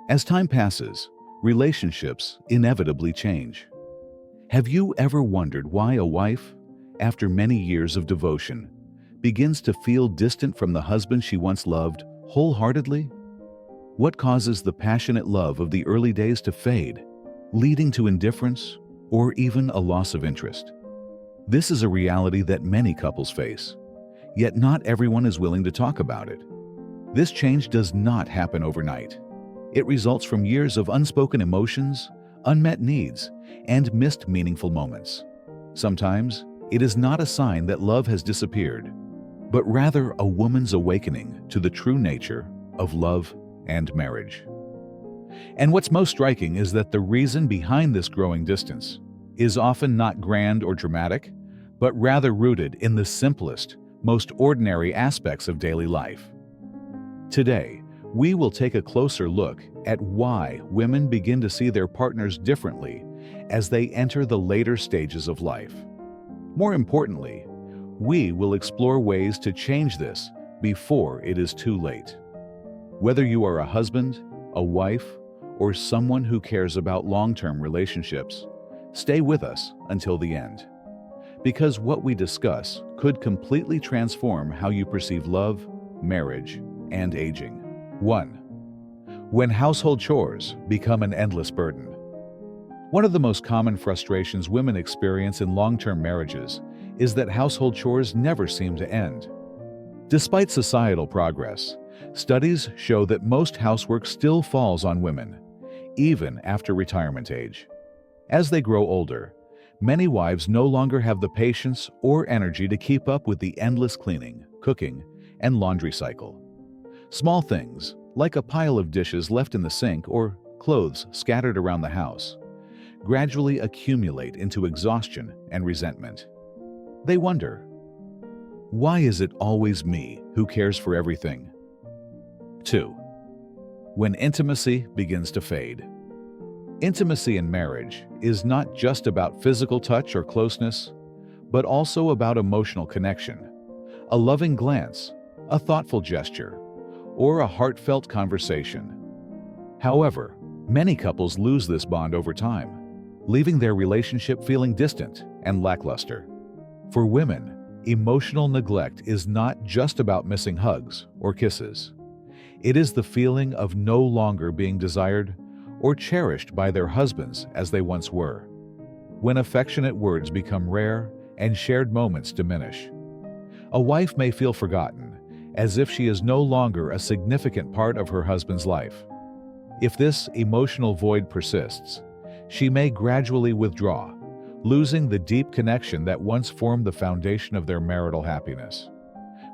As time passes, relationships inevitably change. Have you ever wondered why a wife, after many years of devotion, begins to feel distant from the husband she once loved wholeheartedly? What causes the passionate love of the early days to fade, leading to indifference or even a loss of interest? This is a reality that many couples face, yet not everyone is willing to talk about it. This change does not happen overnight. It results from years of unspoken emotions, unmet needs, and missed meaningful moments. Sometimes, it is not a sign that love has disappeared, but rather a woman's awakening to the true nature of love and marriage. And what's most striking is that the reason behind this growing distance is often not grand or dramatic, but rather rooted in the simplest, most ordinary aspects of daily life. Today, we will take a closer look at why women begin to see their partners differently as they enter the later stages of life. More importantly, we will explore ways to change this before it is too late. Whether you are a husband, a wife, or someone who cares about long-term relationships, stay with us until the end. Because what we discuss could completely transform how you perceive love, marriage, and aging. 1. When household chores become an endless burden. One of the most common frustrations women experience in long-term marriages is that household chores never seem to end. Despite societal progress, studies show that most housework still falls on women, even after retirement age. As they grow older, many wives no longer have the patience or energy to keep up with the endless cleaning, cooking, and laundry cycle. Small things, like a pile of dishes left in the sink or clothes scattered around the house, gradually accumulate into exhaustion and resentment. They wonder, why is it always me who cares for everything? 2. When intimacy begins to fade. Intimacy in marriage is not just about physical touch or closeness, but also about emotional connection. A loving glance, a thoughtful gesture, or a heartfelt conversation. However, many couples lose this bond over time, leaving their relationship feeling distant and lackluster. For women, emotional neglect is not just about missing hugs or kisses. It is the feeling of no longer being desired or cherished by their husbands as they once were. When affectionate words become rare and shared moments diminish, a wife may feel forgotten, as if she is no longer a significant part of her husband's life. If this emotional void persists, she may gradually withdraw, losing the deep connection that once formed the foundation of their marital happiness.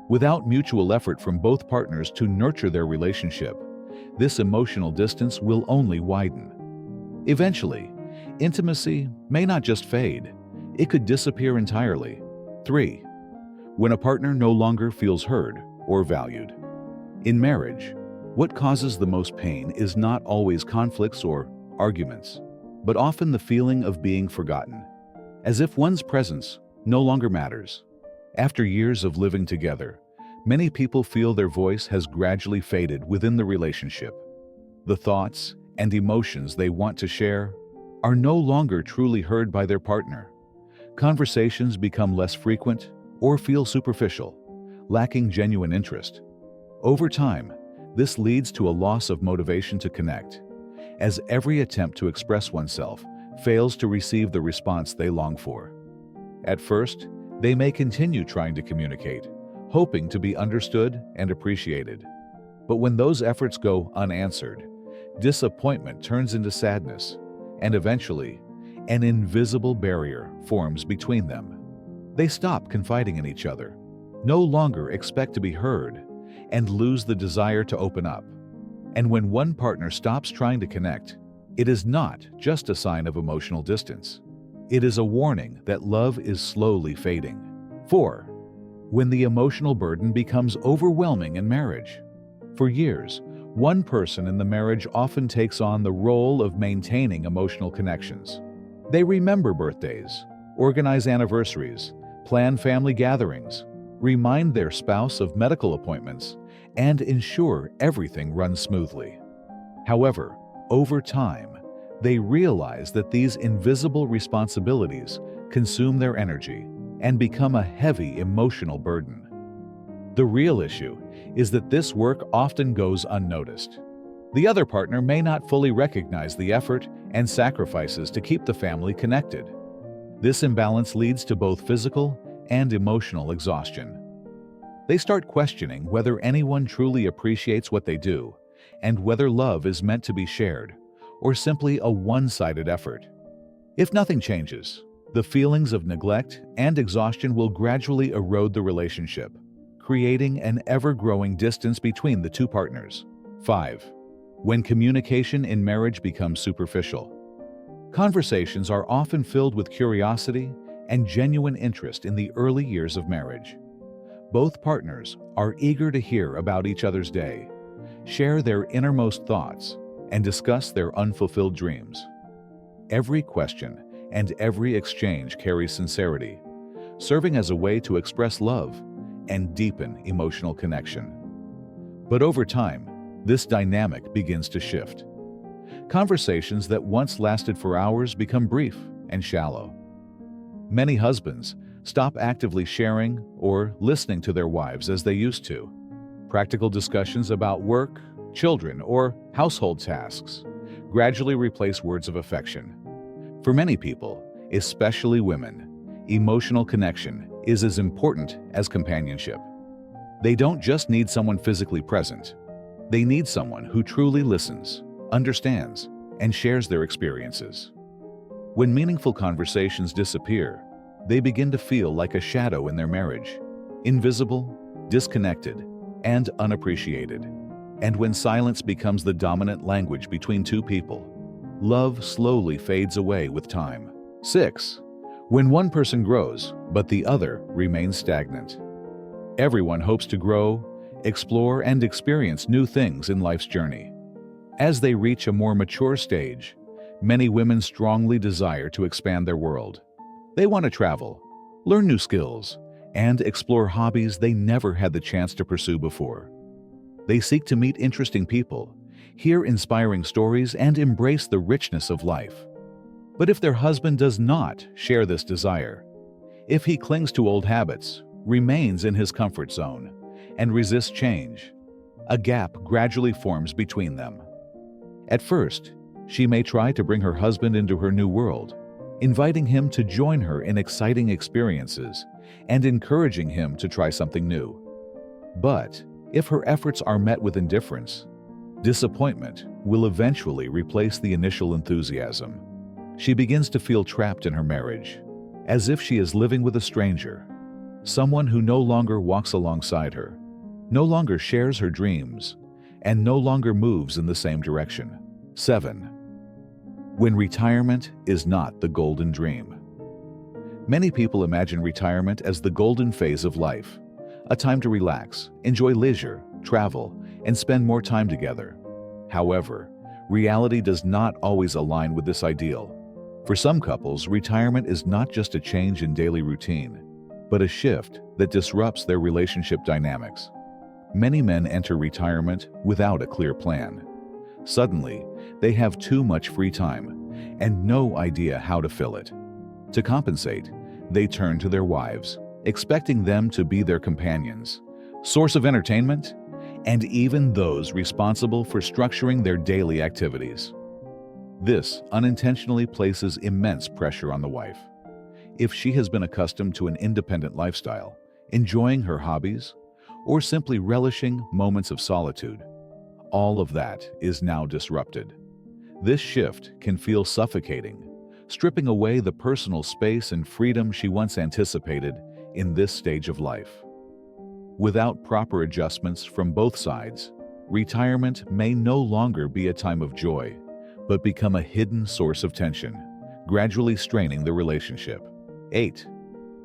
Without mutual effort from both partners to nurture their relationship, this emotional distance will only widen. Eventually, intimacy may not just fade, it could disappear entirely. 3. When a partner no longer feels heard or valued. In marriage, what causes the most pain is not always conflicts or arguments, but often the feeling of being forgotten, as if one's presence no longer matters. After years of living together, many people feel their voice has gradually faded within the relationship. The thoughts and emotions they want to share are no longer truly heard by their partner. Conversations become less frequent or feel superficial, lacking genuine interest. Over time, this leads to a loss of motivation to connect, as every attempt to express oneself fails to receive the response they long for. At first, they may continue trying to communicate, hoping to be understood and appreciated. But when those efforts go unanswered, disappointment turns into sadness, and eventually, an invisible barrier forms between them. They stop confiding in each other, no longer expect to be heard, and lose the desire to open up. And when one partner stops trying to connect, it is not just a sign of emotional distance. It is a warning that love is slowly fading. 4. When the emotional burden becomes overwhelming in marriage. For years, one person in the marriage often takes on the role of maintaining emotional connections. They remember birthdays, organize anniversaries, plan family gatherings, remind their spouse of medical appointments, and ensure everything runs smoothly. However, over time, they realize that these invisible responsibilities consume their energy and become a heavy emotional burden. The real issue is that this work often goes unnoticed. The other partner may not fully recognize the effort and sacrifices to keep the family connected. This imbalance leads to both physical and emotional exhaustion. They start questioning whether anyone truly appreciates what they do and whether love is meant to be shared or simply a one-sided effort. If nothing changes, the feelings of neglect and exhaustion will gradually erode the relationship, creating an ever-growing distance between the two partners. 5. When communication in marriage becomes superficial. Conversations are often filled with curiosity and genuine interest in the early years of marriage. Both partners are eager to hear about each other's day, share their innermost thoughts, and discuss their unfulfilled dreams. Every question and every exchange carries sincerity, serving as a way to express love and deepen emotional connection. But over time, this dynamic begins to shift. Conversations that once lasted for hours become brief and shallow. Many husbands stop actively sharing or listening to their wives as they used to. Practical discussions about work, children, or household tasks gradually replace words of affection. For many people, especially women, emotional connection is as important as companionship. They don't just need someone physically present. They need someone who truly listens, understands, and shares their experiences. When meaningful conversations disappear, they begin to feel like a shadow in their marriage, invisible, disconnected, and unappreciated. And when silence becomes the dominant language between two people, love slowly fades away with time. 6. When one person grows, but the other remains stagnant. Everyone hopes to grow, explore, and experience new things in life's journey. As they reach a more mature stage, many women strongly desire to expand their world. They want to travel, learn new skills, and explore hobbies they never had the chance to pursue before. They seek to meet interesting people, hear inspiring stories, and embrace the richness of life. But if their husband does not share this desire, if he clings to old habits, remains in his comfort zone, and resists change, a gap gradually forms between them. At first, she may try to bring her husband into her new world, inviting him to join her in exciting experiences and encouraging him to try something new. But if her efforts are met with indifference, disappointment will eventually replace the initial enthusiasm. She begins to feel trapped in her marriage, as if she is living with a stranger, someone who no longer walks alongside her, no longer shares her dreams, and no longer moves in the same direction. 7. When retirement is not the golden dream. Many people imagine retirement as the golden phase of life, a time to relax, enjoy leisure, travel, and spend more time together. However, reality does not always align with this ideal. For some couples, retirement is not just a change in daily routine, but a shift that disrupts their relationship dynamics. Many men enter retirement without a clear plan. Suddenly, they have too much free time and no idea how to fill it. To compensate, they turn to their wives, expecting them to be their companions, source of entertainment, and even those responsible for structuring their daily activities. This unintentionally places immense pressure on the wife. If she has been accustomed to an independent lifestyle, enjoying her hobbies, or simply relishing moments of solitude, all of that is now disrupted. This shift can feel suffocating, stripping away the personal space and freedom she once anticipated in this stage of life. Without proper adjustments from both sides, retirement may no longer be a time of joy, but become a hidden source of tension, gradually straining the relationship. 8.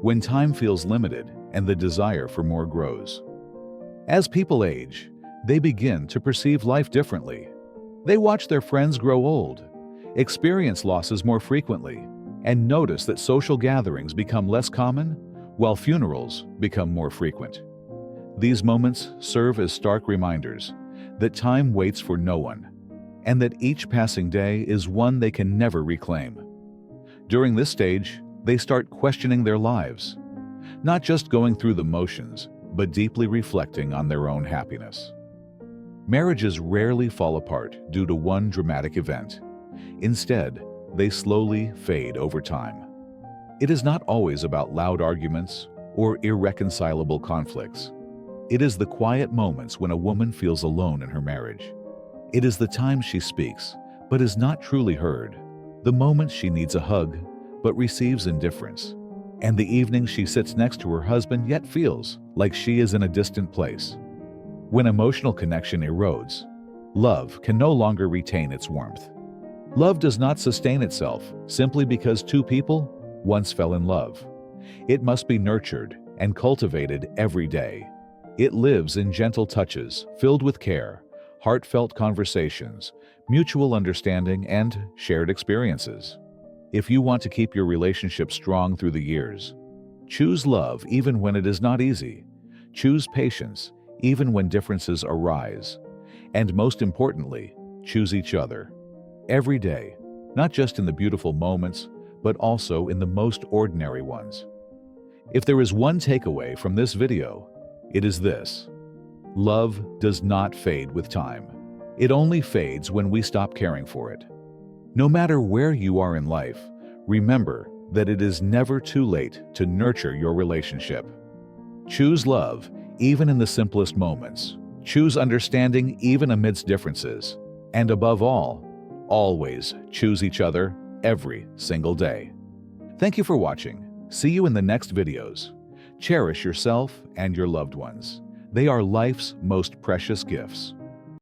When time feels limited and the desire for more grows. As people age, they begin to perceive life differently. They watch their friends grow old, experience losses more frequently, and notice that social gatherings become less common while funerals become more frequent. These moments serve as stark reminders that time waits for no one, and that each passing day is one they can never reclaim. During this stage, they start questioning their lives, not just going through the motions, but deeply reflecting on their own happiness. Marriages rarely fall apart due to one dramatic event. Instead, they slowly fade over time. It is not always about loud arguments or irreconcilable conflicts. It is the quiet moments when a woman feels alone in her marriage. It is the time she speaks, but is not truly heard. The moments she needs a hug, but receives indifference. And the evening she sits next to her husband yet feels like she is in a distant place. When emotional connection erodes, love can no longer retain its warmth. Love does not sustain itself simply because two people once fell in love. It must be nurtured and cultivated every day. It lives in gentle touches filled with care, heartfelt conversations, mutual understanding, and shared experiences. If you want to keep your relationship strong through the years, choose love even when it is not easy. Choose patience even when differences arise. And most importantly, choose each other. Every day, not just in the beautiful moments, but also in the most ordinary ones. If there is one takeaway from this video, it is this: love does not fade with time. It only fades when we stop caring for it. No matter where you are in life, remember that it is never too late to nurture your relationship. Choose love even in the simplest moments. Choose understanding even amidst differences. And above all, always choose each other every single day. Thank you for watching. See you in the next videos. Cherish yourself and your loved ones. They are life's most precious gifts.